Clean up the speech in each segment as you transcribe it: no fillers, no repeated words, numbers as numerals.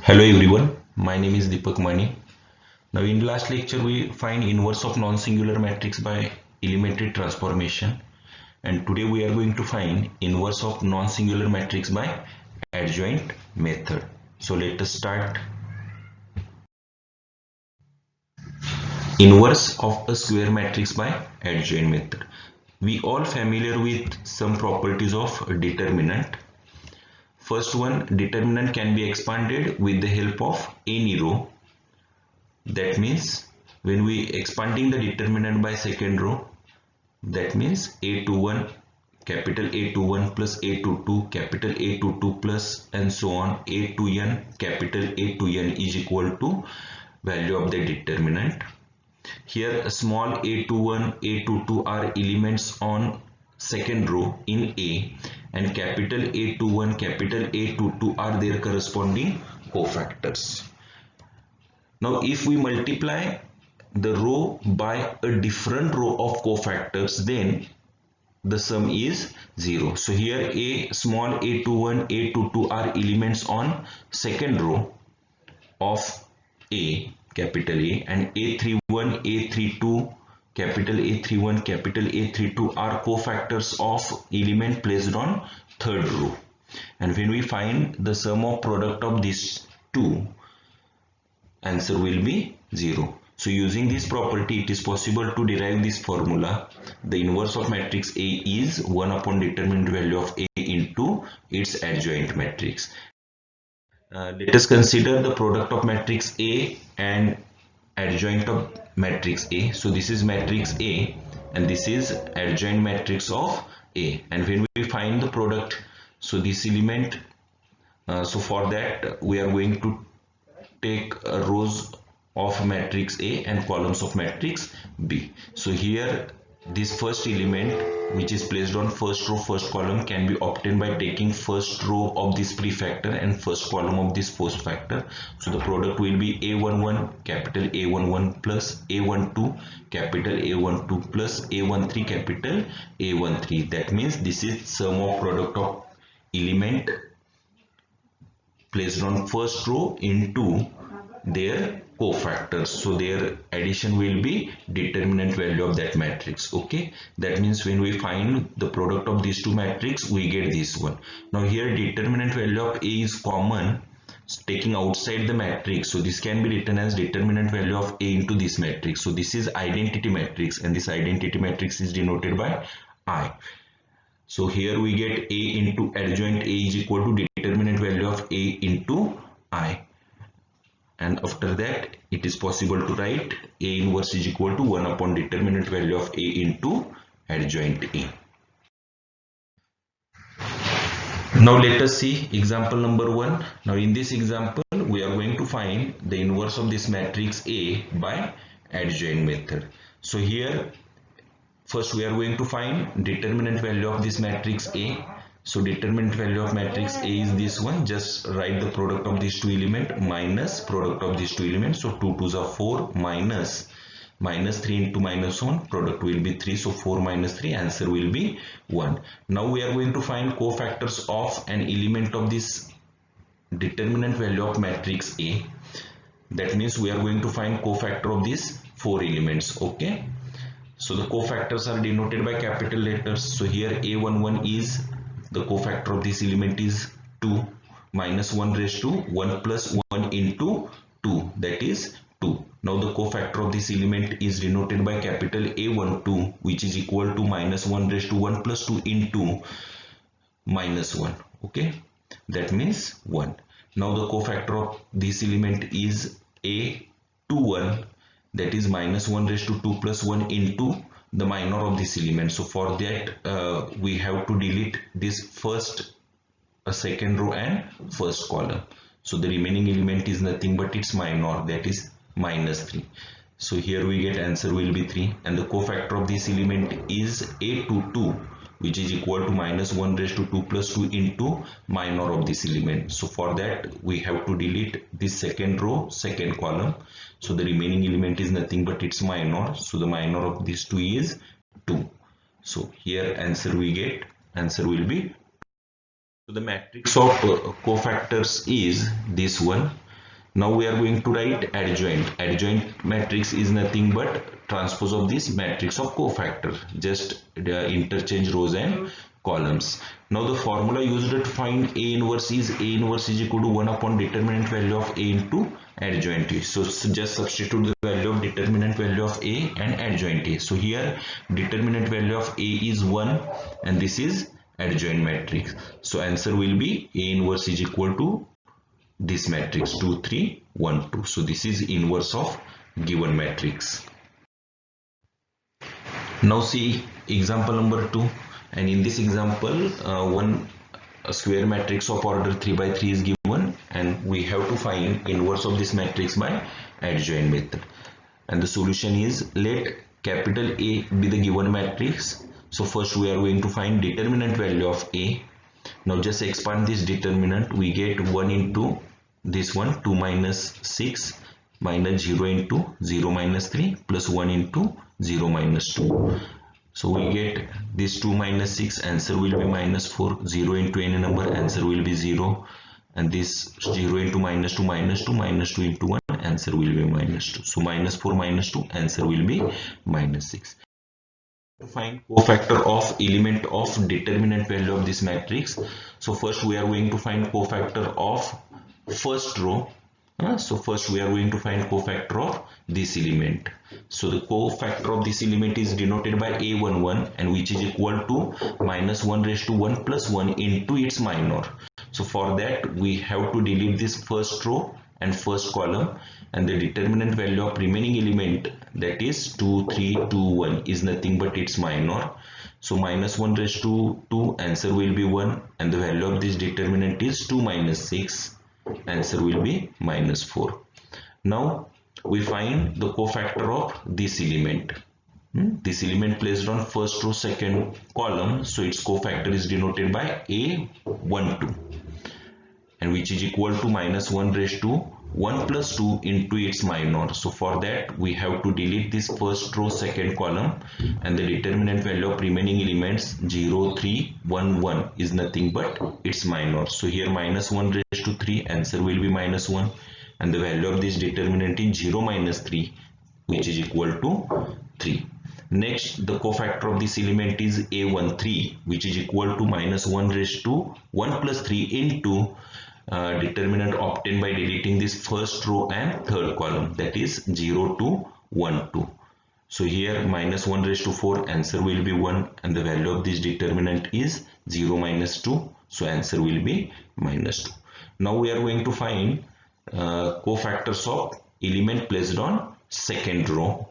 Hello everyone, my name is Deepak Mani. Now in last lecture we find inverse of non-singular matrix by elementary transformation, and today we are going to find inverse of non-singular matrix by adjoint method. So let us start. Inverse of a square matrix by adjoint method. We all familiar with some properties of determinant. First one, determinant can be expanded with the help of any row. That means when we expanding the determinant by second row, that means A21 capital A21 plus A22 capital A22 plus and so on A2n capital A2n is equal to value of the determinant. Here small A21 A22 are elements on second row in A, and capital A21 capital A22 are their corresponding cofactors. Now if we multiply the row by a different row of cofactors, then the sum is 0. So here a small a21 a22 are elements on second row of A, capital A, and a31 a32 capital A31 capital A32 are cofactors of element placed on third row. And when we find the sum of product of these two, answer will be 0. So using this property, it is possible to derive this formula. The inverse of matrix A is 1 upon determinant value of A into its adjoint matrix. Let us consider the product of matrix A and adjoint of matrix A. So this is matrix A and this is adjoint matrix of A. And when we find the product, so this element, so for that we are going to take rows of matrix A and columns of matrix B. So here this first element which is placed on first row first column can be obtained by taking first row of this prefactor and first column of this post factor. So the product will be A11 capital A11 plus A12 capital A12 plus A13 capital A13. That means this is sum of product of element placed on first row into their cofactors. So their addition will be determinant value of that matrix. Okay, that means when we find the product of these two matrix, we get this one. Now here determinant value of A is common, taking outside the matrix, so this can be written as determinant value of A into this matrix. So this is identity matrix and this identity matrix is denoted by I. So here we get A into adjoint A is equal to determinant value of A into I. And after that, it is possible to write A inverse is equal to 1 upon determinant value of A into adjoint A. Now let us see example number 1. Now in this example, we are going to find the inverse of this matrix A by adjoint method. So here, first we are going to find determinant value of this matrix A. So determinant value of matrix A is this one. Just write the product of these two elements minus product of these two elements. So 2 2s are 4 minus 3 into minus 1. Product will be 3. So 4 minus 3. Answer will be 1. Now we are going to find cofactors of an element of this determinant value of matrix A. That means we are going to find cofactor of these 4 elements. Okay. So the cofactors are denoted by capital letters. So here A11 is the cofactor of this element is 2 minus 1 raised to 1 plus 1 into 2, that is 2. Now the cofactor of this element is denoted by capital A12, which is equal to minus 1 raised to 1 plus 2 into minus 1. Okay, that means 1. Now the cofactor of this element is A21, that is minus 1 raised to 2 plus 1 into the minor of this element. So for that we have to delete this first second row and first column. So the remaining element is nothing but its minor, that is minus 3. So here we get answer will be 3, and the cofactor of this element is A22, which is equal to minus 1 raised to 2 plus 2 into minor of this element. So for that we have to delete this second row second column. So the remaining element is nothing but its minor. So the minor of these two is 2. So here answer we get, answer will be. So the matrix of cofactors is this one. Now we are going to write adjoint. Adjoint matrix is nothing but transpose of this matrix of cofactor. Just interchange rows and columns. Now the formula used to find A inverse is equal to 1 upon determinant value of A into adjoint A. So just substitute the value of determinant value of A and adjoint A. So here determinant value of A is 1 and this is adjoint matrix. So answer will be A inverse is equal to this matrix 2 3 1 2. So this is inverse of given matrix. Now see example number 2, and in this example a square matrix of order 3 by 3 is given and we have to find inverse of this matrix by adjoint method, and the solution is let capital A be the given matrix. So first we are going to find determinant value of A. Now just expand this determinant, we get 1 into this one 2 minus 6 minus 0 into 0 minus 3 plus 1 into 0 minus 2. So we get this 2 minus 6, answer will be minus 4, 0 into any number, answer will be 0, and this 0 into minus 2 minus 2 minus 2 into 1, answer will be minus 2. So minus 4 minus 2, answer will be minus 6. To find cofactor of element of determinant value of this matrix. So first we are going to find cofactor of first row. So first we are going to find cofactor of this element. So the cofactor of this element is denoted by A11 and which is equal to minus 1 raised to 1 plus 1 into its minor. So for that we have to delete this first row and first column, and the determinant value of remaining element, that is 2 3 2 1, is nothing but its minor. So minus 1 raised to 2, answer will be 1, and the value of this determinant is 2 minus 6, answer will be minus 4. Now we find the cofactor of this element. This element placed on first row second column, so its cofactor is denoted by A12 and which is equal to minus 1 raised to 1 plus 2 into its minor. So for that we have to delete this first row second column, and the determinant value of remaining elements 0 3 1 1 is nothing but its minor. So here minus 1 raised to 3, answer will be minus 1, and the value of this determinant is 0 minus 3 which is equal to 3. Next the cofactor of this element is A13 which is equal to minus 1 raised to 1 plus 3 into determinant obtained by deleting this first row and third column, that is 0 to 1 2. So here minus 1 raised to 4, answer will be 1, and the value of this determinant is 0 minus 2, so answer will be minus 2. Now we are going to find cofactors of element placed on second row.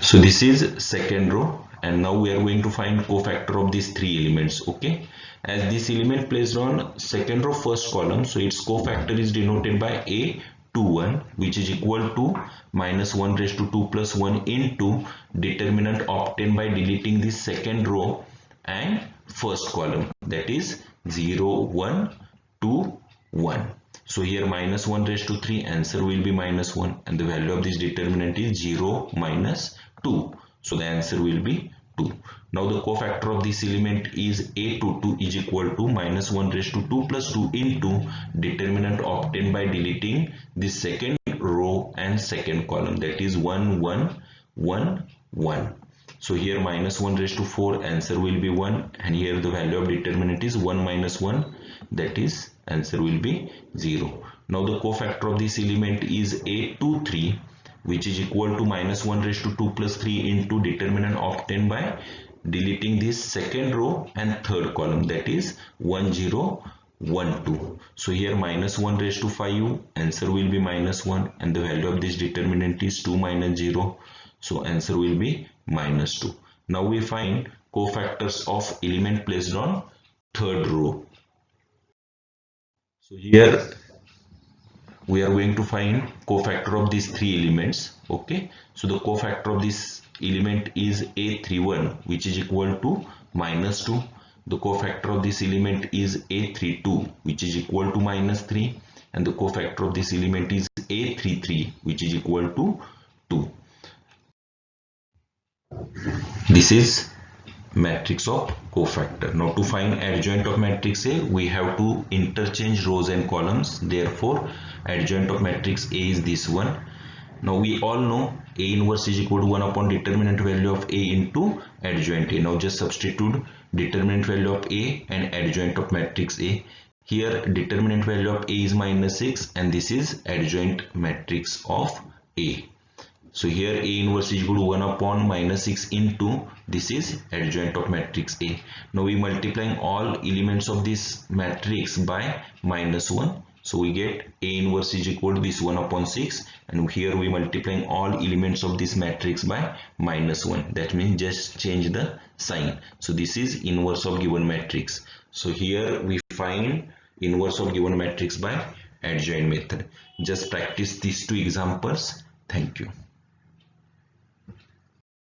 So this is second row, and now we are going to find cofactor of these three elements. Okay, as this element placed on second row first column, so its cofactor is denoted by A21 which is equal to minus 1 raised to 2 plus 1 into determinant obtained by deleting this second row and first column, that is 0 1 2 1. So here minus 1 raised to 3, answer will be minus 1, and the value of this determinant is 0 minus 2, so the answer will be 2. Now the cofactor of this element is A22 is equal to minus 1 raised to 2 plus 2 into determinant obtained by deleting the second row and second column, that is 1 1 1 1. So here minus 1 raised to 4, answer will be 1, and here the value of determinant is 1 minus 1, that is answer will be 0. Now the cofactor of this element is A23 which is equal to minus 1 raised to 2 plus 3 into determinant obtained by deleting this second row and third column, that is 1 0 1 2. So here minus 1 raised to 5, answer will be minus 1, and the value of this determinant is 2 minus 0, so answer will be minus 2. Now we find cofactors of element placed on third row. So here we are going to find cofactor of these three elements. Okay, so the cofactor of this element is A31 which is equal to minus 2. The cofactor of this element is A32 which is equal to minus 3, and the cofactor of this element is A33 which is equal to 2. This is matrix of cofactor. Now to find adjoint of matrix A, we have to interchange rows and columns. Therefore adjoint of matrix A is this one. Now we all know A inverse is equal to 1 upon determinant value of A into adjoint A. Now just substitute determinant value of A and adjoint of matrix A. Here determinant value of A is -6 and this is adjoint matrix of A. So here A inverse is equal to 1 upon -6 into this is adjoint of matrix A. Now we multiplying all elements of this matrix by -1. So we get A inverse is equal to this 1 upon 6, and here we multiplying all elements of this matrix by -1. That means just change the sign. So this is inverse of given matrix. So here we find inverse of given matrix by adjoint method. Just practice these two examples. Thank you.